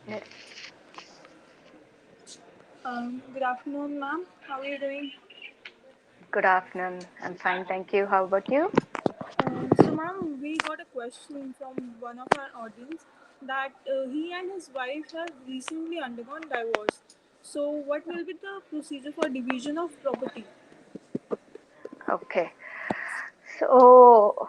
Yes. Good afternoon, ma'am. How are you doing? Good afternoon. I'm fine, thank you. How about you? Ma'am, we got a question from one of our audience that he and his wife have recently undergone divorce. So, what will be the procedure for division of property? Okay. So,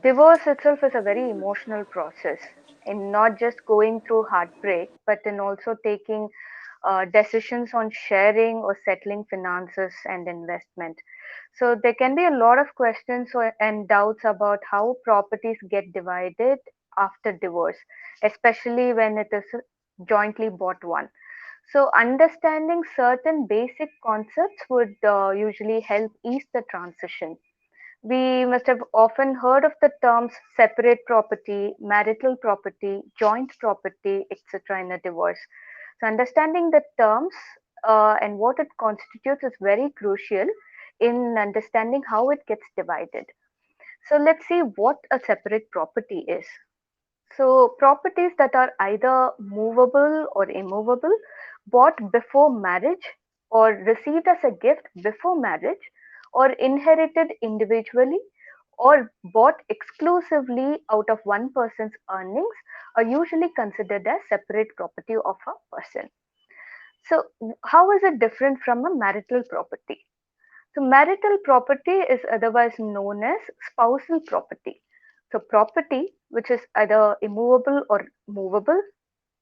divorce itself is a very emotional process in not just going through heartbreak, but in also taking decisions on sharing or settling finances and investment. So, there can be a lot of questions and doubts about how properties get divided after divorce, especially when it is jointly bought one. So, understanding certain basic concepts would usually help ease the transition. We must have often heard of the terms separate property, marital property, joint property, etc. in a divorce. So, understanding the terms and what it constitutes is very crucial in understanding how it gets divided. So, let's see what a separate property is. So, properties that are either movable or immovable, bought before marriage, or received as a gift before marriage, or inherited individually, or bought exclusively out of one person's earnings, are usually considered as separate property of a person. So, how is it different from a marital property? So, marital property is otherwise known as spousal property. So, property which is either immovable or movable,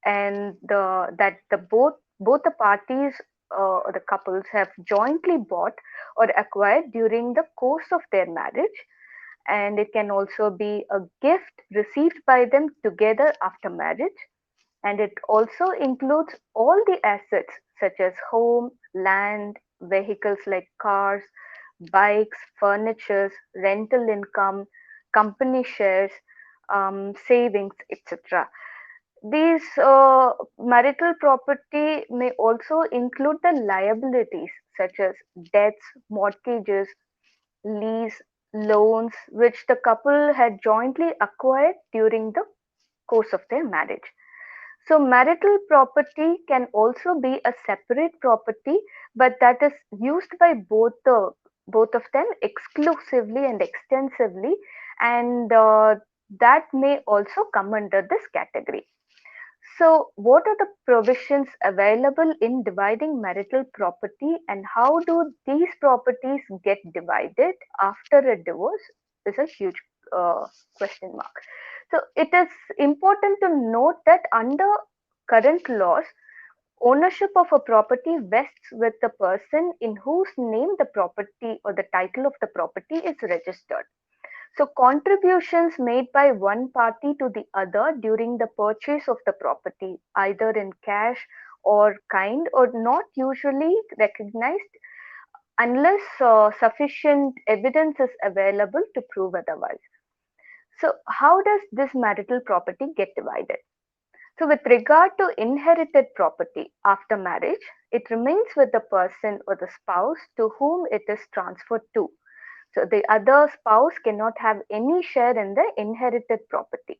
and both the parties or the couples have jointly bought or acquired during the course of their marriage, and it can also be a gift received by them together after marriage, and it also includes all the assets such as home, land, vehicles like cars, bikes, furniture, rental income, company shares, savings, etc. These marital property may also include the liabilities such as debts, mortgages, lease, loans, which the couple had jointly acquired during the course of their marriage. So, marital property can also be a separate property, but that is used by both of them exclusively and extensively, and that may also come under this category. So, what are the provisions available in dividing marital property, and how do these properties get divided after a divorce? Is a huge question mark. So, it is important to note that under current laws, ownership of a property vests with the person in whose name the property or the title of the property is registered. So, contributions made by one party to the other during the purchase of the property, either in cash or kind, or not usually recognized unless sufficient evidence is available to prove otherwise. So, how does this marital property get divided? So, with regard to inherited property after marriage, it remains with the person or the spouse to whom it is transferred to. So the other spouse cannot have any share in the inherited property.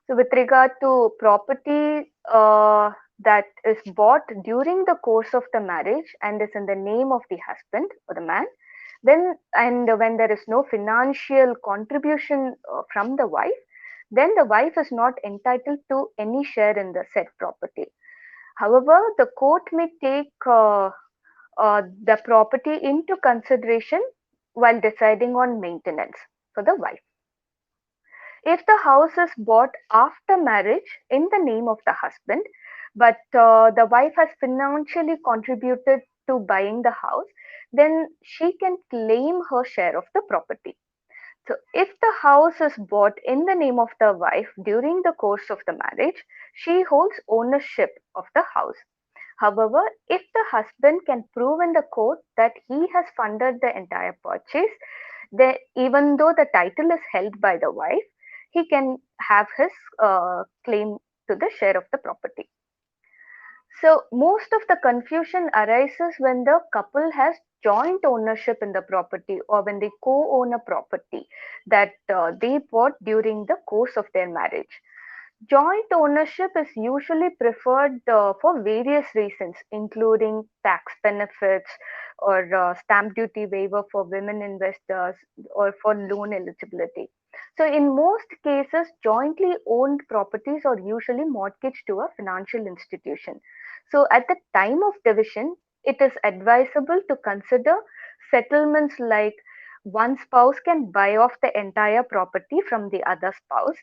So with regard to property that is bought during the course of the marriage and is in the name of the husband or the man, then and when there is no financial contribution from the wife, then the wife is not entitled to any share in the said property. However, the court may take the property into consideration while deciding on maintenance for the wife. If the house is bought after marriage in the name of the husband, but the wife has financially contributed to buying the house, then she can claim her share of the property. So, if the house is bought in the name of the wife during the course of the marriage, she holds ownership of the house. However, if the husband can prove in the court that he has funded the entire purchase, then even though the title is held by the wife, he can have his claim to the share of the property. So, most of the confusion arises when the couple has joint ownership in the property or when they co own a property that they bought during the course of their marriage. Joint ownership is usually preferred for various reasons, including tax benefits or stamp duty waiver for women investors or for loan eligibility. So, in most cases, jointly owned properties are usually mortgaged to a financial institution. So, at the time of division, it is advisable to consider settlements like one spouse can buy off the entire property from the other spouse,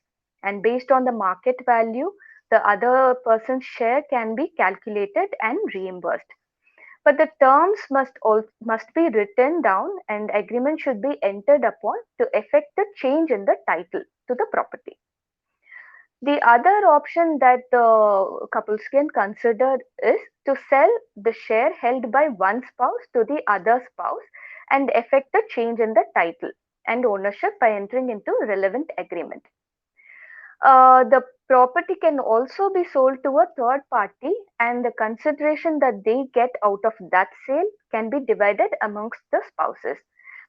and based on the market value, the other person's share can be calculated and reimbursed. But the terms must be written down, and agreement should be entered upon to effect the change in the title to the property. The other option that the couples can consider is to sell the share held by one spouse to the other spouse and effect the change in the title and ownership by entering into relevant agreement. The property can also be sold to a third party, and the consideration that they get out of that sale can be divided amongst the spouses.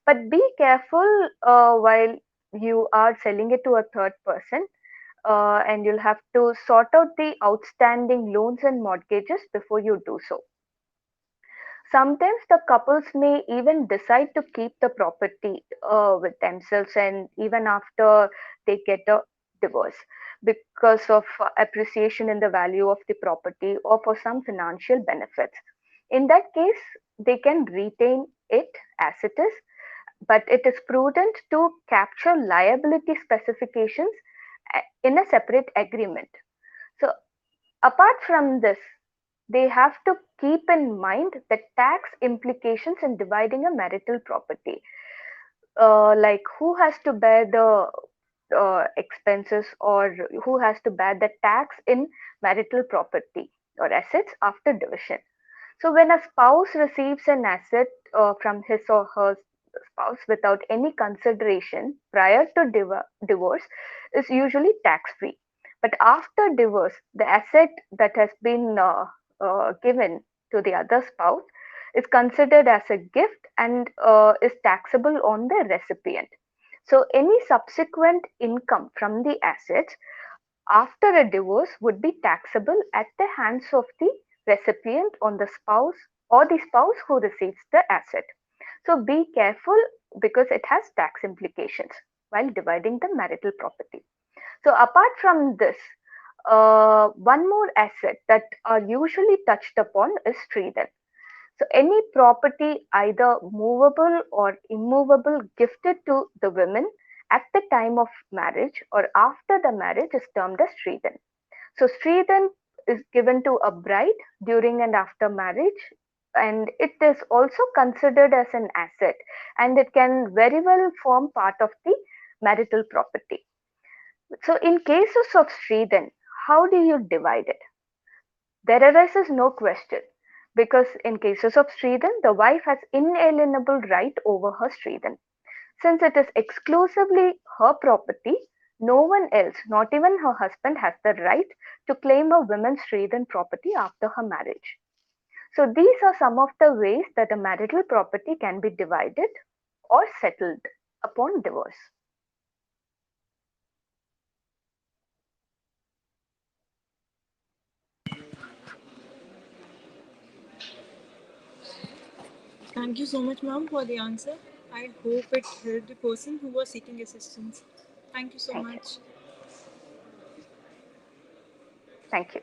But be careful while you are selling it to a third person, and you'll have to sort out the outstanding loans and mortgages before you do so. Sometimes the couples may even decide to keep the property with themselves, and even after they get a divorce, because of appreciation in the value of the property or for some financial benefits. In that case, they can retain it as it is, but it is prudent to capture liability specifications in a separate agreement. So, apart from this, they have to keep in mind the tax implications in dividing a marital property, like who has to bear the expenses or who has to bear the tax in marital property or assets after division. So, when a spouse receives an asset from his or her spouse without any consideration prior to divorce, is usually tax free. But after divorce, the asset that has been given to the other spouse is considered as a gift and is taxable on the recipient. So, any subsequent income from the assets after a divorce would be taxable at the hands of the recipient on the spouse or the spouse who receives the asset. So be careful because it has tax implications while dividing the marital property. So apart from this, one more asset that are usually touched upon is Sridhar. So any property, either movable or immovable, gifted to the women at the time of marriage or after the marriage is termed as Sridhan. So Sridhan is given to a bride during and after marriage, and it is also considered as an asset, and it can very well form part of the marital property. So in cases of Sridhan, how do you divide it? There arises no question, because in cases of Sridhan, the wife has inalienable right over her Sridhan. Since it is exclusively her property, no one else, not even her husband, has the right to claim a woman's Sridhan property after her marriage. So these are some of the ways that a marital property can be divided or settled upon divorce. Thank you so much, ma'am, for the answer. I hope it helped the person who was seeking assistance. Thank you so Thank you. much. Thank you.